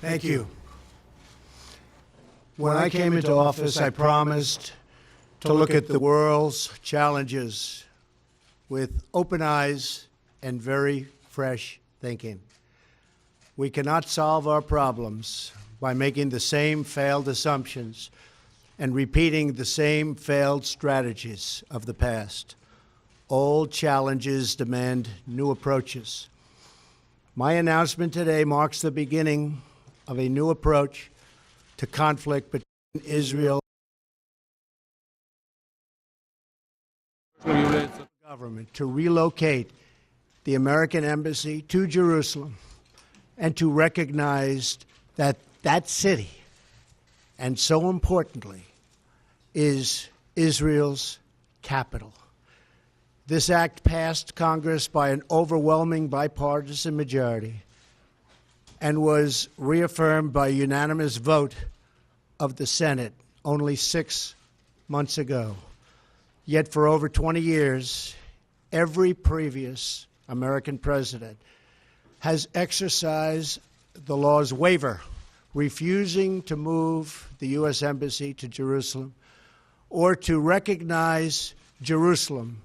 Thank you. When I came into office, I promised to look at the world's challenges with open eyes and very fresh thinking. We cannot solve our problems by making the same failed assumptions and repeating the same failed strategies of the past. Old challenges demand new approaches. My announcement today marks the beginning of a new approach to conflict between Israel and the government, to relocate the American embassy to Jerusalem and to recognize that that city, and so importantly, is Israel's capital. This act passed Congress by an overwhelming bipartisan majority and was reaffirmed by a unanimous vote of the Senate only 6 months ago. Yet for over 20 years, every previous American president has exercised the law's waiver, refusing to move the U.S. Embassy to Jerusalem or to recognize Jerusalem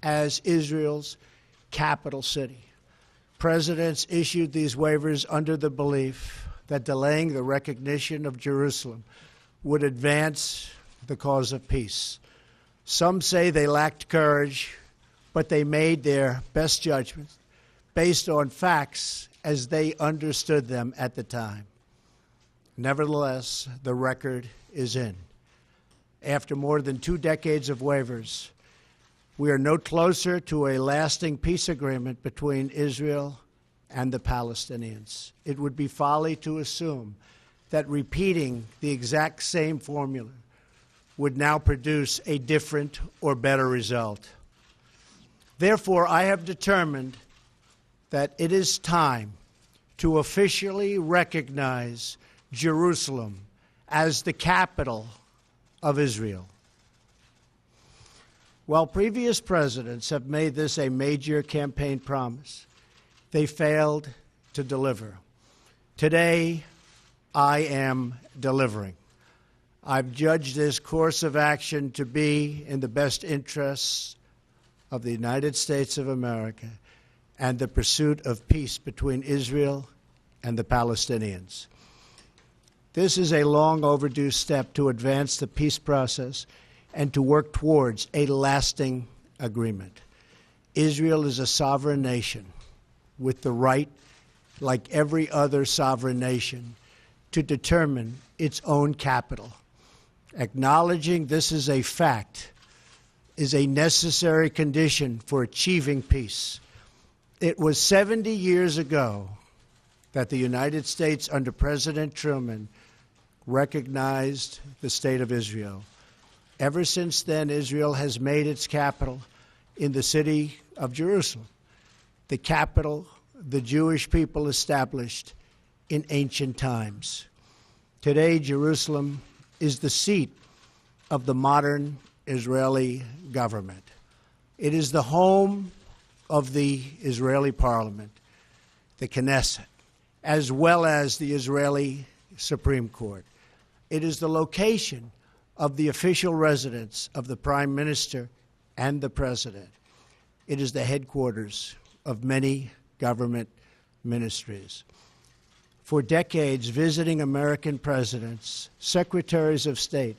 as Israel's capital city. Presidents issued these waivers under the belief that delaying the recognition of Jerusalem would advance the cause of peace. Some say they lacked courage, but they made their best judgments based on facts as they understood them at the time. Nevertheless, the record is in. After more than 2 decades of waivers, we are no closer to a lasting peace agreement between Israel and the Palestinians. It would be folly to assume that repeating the exact same formula would now produce a different or better result. Therefore, I have determined that it is time to officially recognize Jerusalem as the capital of Israel. While previous presidents have made this a major campaign promise, they failed to deliver. Today, I am delivering. I've judged this course of action to be in the best interests of the United States of America and the pursuit of peace between Israel and the Palestinians. This is a long overdue step to advance the peace process and to work towards a lasting agreement. Israel is a sovereign nation with the right, like every other sovereign nation, to determine its own capital. Acknowledging this is a fact is a necessary condition for achieving peace. It was 70 years ago that the United States, under President Truman, recognized the State of Israel. Ever since then, Israel has made its capital in the city of Jerusalem, the capital the Jewish people established in ancient times. Today, Jerusalem is the seat of the modern Israeli government. It is the home of the Israeli parliament, the Knesset, as well as the Israeli Supreme Court. It is the location of the official residence of the Prime Minister and the President. It is the headquarters of many government ministries. For decades, visiting American presidents, secretaries of state,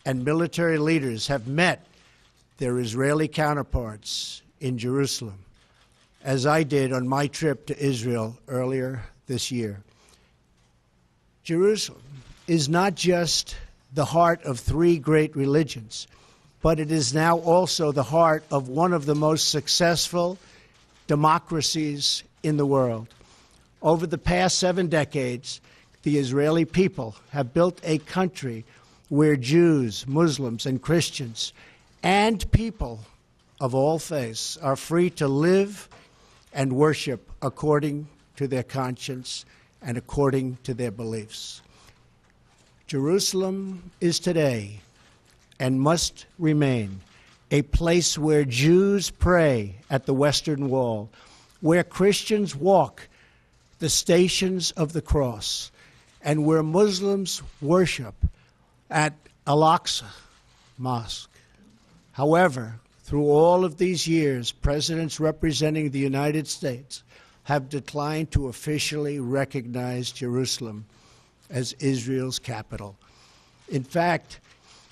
and military leaders have met their Israeli counterparts in Jerusalem, as I did on my trip to Israel earlier this year. Jerusalem is not just the heart of 3 great religions, but it is now also the heart of one of the most successful democracies in the world. Over the past 7 decades, the Israeli people have built a country where Jews, Muslims, and Christians, and people of all faiths are free to live and worship according to their conscience and according to their beliefs. Jerusalem is today and must remain a place where Jews pray at the Western Wall, where Christians walk the stations of the cross, and where Muslims worship at Al-Aqsa Mosque. However, through all of these years, presidents representing the United States have declined to officially recognize Jerusalem as Israel's capital. In fact,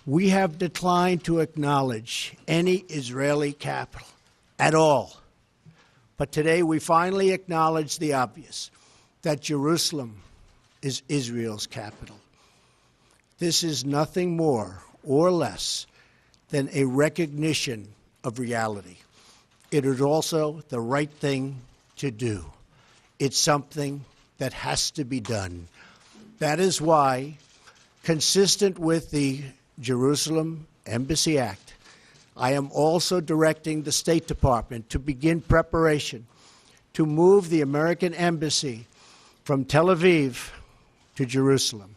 we have declined to acknowledge any Israeli capital at all. But today we finally acknowledge the obvious, that Jerusalem is Israel's capital. This is nothing more or less than a recognition of reality. It is also the right thing to do. It's something that has to be done. That is why, consistent with the Jerusalem Embassy Act, I am also directing the State Department to begin preparation to move the American Embassy from Tel Aviv to Jerusalem.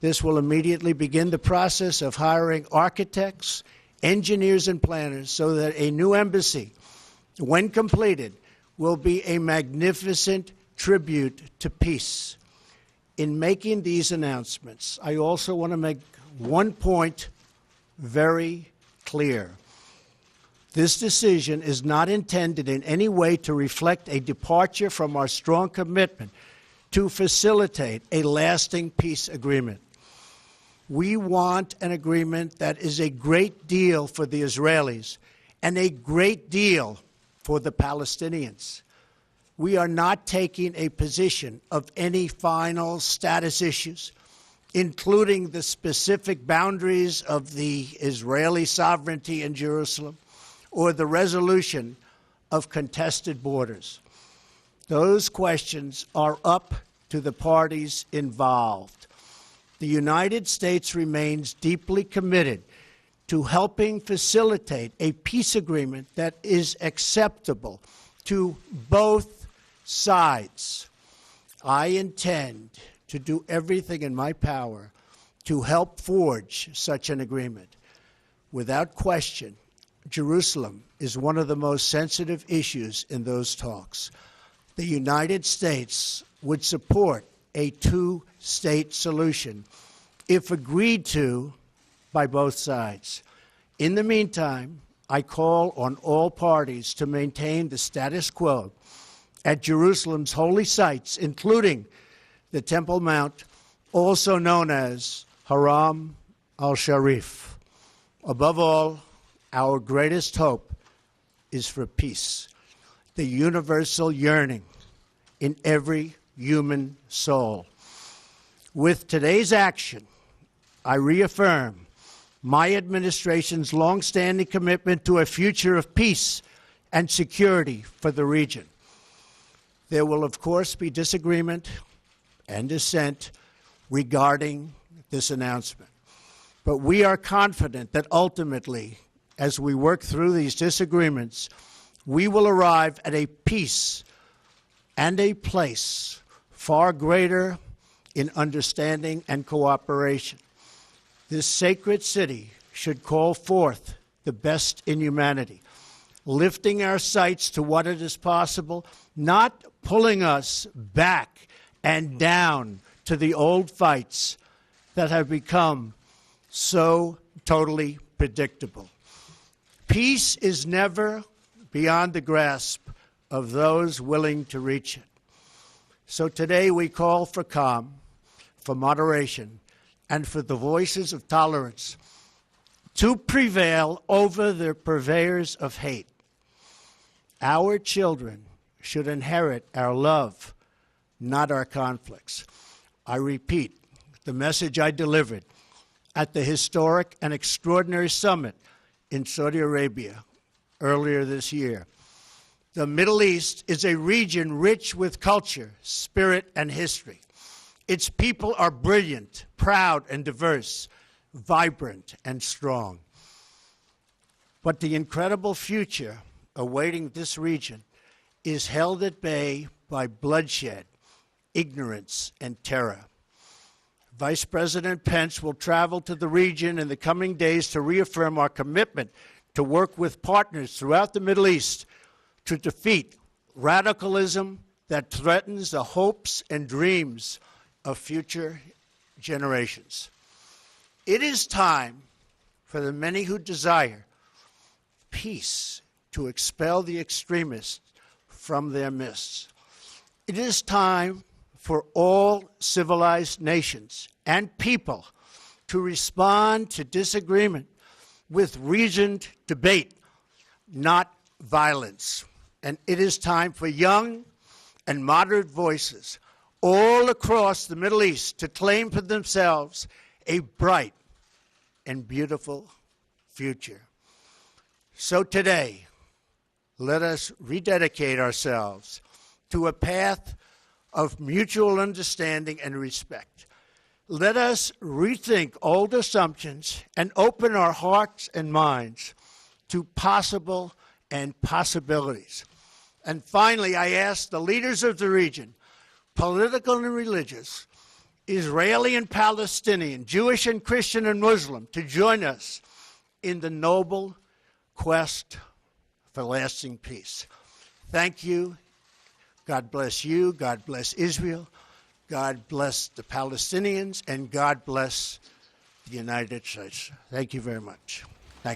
This will immediately begin the process of hiring architects, engineers, and planners so that a new embassy, when completed, will be a magnificent tribute to peace. In making these announcements, I also want to make one point very clear. This decision is not intended in any way to reflect a departure from our strong commitment to facilitate a lasting peace agreement. We want an agreement that is a great deal for the Israelis and a great deal for the Palestinians. We are not taking a position of any final status issues, including the specific boundaries of the Israeli sovereignty in Jerusalem or the resolution of contested borders. Those questions are up to the parties involved. The United States remains deeply committed to helping facilitate a peace agreement that is acceptable to both sides. I intend to do everything in my power to help forge such an agreement. Without question, Jerusalem is one of the most sensitive issues in those talks. The United States would support a two-state solution if agreed to by both sides. In the meantime, I call on all parties to maintain the status quo at Jerusalem's holy sites, including the Temple Mount, also known as Haram al-Sharif. Above all, our greatest hope is for peace, the universal yearning in every human soul. With today's action, I reaffirm my administration's longstanding commitment to a future of peace and security for the region. There will, of course, be disagreement and dissent regarding this announcement. But we are confident that ultimately, as we work through these disagreements, we will arrive at a peace and a place far greater in understanding and cooperation. This sacred city should call forth the best in humanity, lifting our sights to what it is possible, not pulling us back and down to the old fights that have become so totally predictable. Peace is never beyond the grasp of those willing to reach it. So today we call for calm, for moderation, and for the voices of tolerance to prevail over the purveyors of hate. Our children should inherit our love, not our conflicts. I repeat the message I delivered at the historic and extraordinary summit in Saudi Arabia earlier this year. The Middle East is a region rich with culture, spirit, and history. Its people are brilliant, proud, and diverse, vibrant, and strong. But the incredible future awaiting this region is held at bay by bloodshed, ignorance, and terror. Vice President Pence will travel to the region in the coming days to reaffirm our commitment to work with partners throughout the Middle East to defeat radicalism that threatens the hopes and dreams of future generations. It is time for the many who desire peace to expel the extremists from their midst. It is time for all civilized nations and people to respond to disagreement with reasoned debate, not violence. And it is time for young and moderate voices all across the Middle East to claim for themselves a bright and beautiful future. So today, let us rededicate ourselves to a path of mutual understanding and respect. Let us rethink old assumptions and open our hearts and minds to possible and possibilities. And finally, I ask the leaders of the region, political and religious, Israeli and Palestinian, Jewish and Christian and Muslim, to join us in the noble quest for lasting peace. Thank you. God bless you. God bless Israel. God bless the Palestinians. And God bless the United States. Thank you very much.